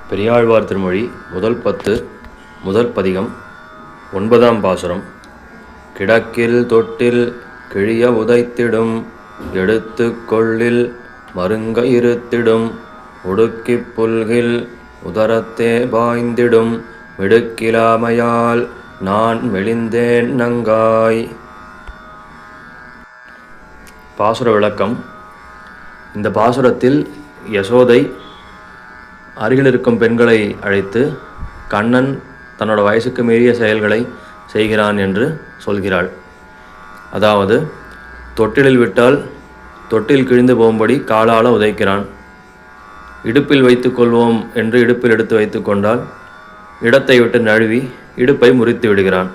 பெரியாழ்வார் திருமொழி முதல் 10 முதல் பதிகம் 9ஆம் பாசுரம். கிடக்கில் தொட்டில் கிழிய உதைத்திடும் எடுத்து கொள்ளில் மருங்க இருத்திடும் ஒடுக்கிப் புல்கில் உதரத்தே பாய்ந்திடும் மிடுக்கிலாமையால் நான் மெலிந்தேன் நங்காய். பாசுர விளக்கம். இந்த பாசுரத்தில் யசோதை அருகில் இருக்கும் பெண்களை அழைத்து கண்ணன் தன்னோட வயசுக்கு மீறிய செயல்களை செய்கிறான் என்று சொல்கிறாள். அதாவது தொட்டிலில் விட்டால் தொட்டில் கிழிந்து போகும்படி காலால் உதைக்கிறான். இடுப்பில் வைத்து கொள்வோம் என்று இடுப்பில் எடுத்து வைத்து கொண்டால் இடத்தை விட்டு நழுவி இடுப்பை முறித்து விடுகிறான்.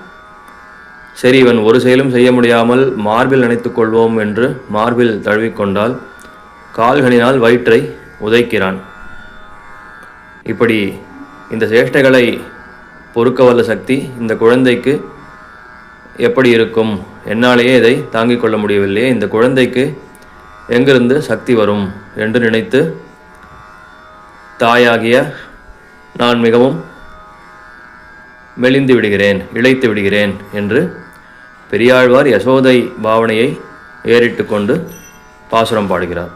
சரி, இவன் ஒரு செயலும் செய்ய முடியாமல் மார்பில் நினைத்து கொள்வோம் என்று மார்பில் தழுவிக்கொண்டால் கால்களினால் வயிற்றை உதைக்கிறான். இப்படி இந்த சேஷ்டைகளை பொறுக்க வல்ல சக்தி இந்த குழந்தைக்கு எப்படி இருக்கும்? என்னாலேயே இதை தாங்கிக் கொள்ள முடியவில்லையே, இந்த குழந்தைக்கு எங்கிருந்து சக்தி வரும் என்று நினைத்து தாயாகிய நான் மிகவும் மெலிந்து விடுகிறேன், இளைத்து விடுகிறேன் என்று பெரியாழ்வார் யசோதை பாவனையை ஏறிட்டு கொண்டு பாசுரம் பாடுகிறார்.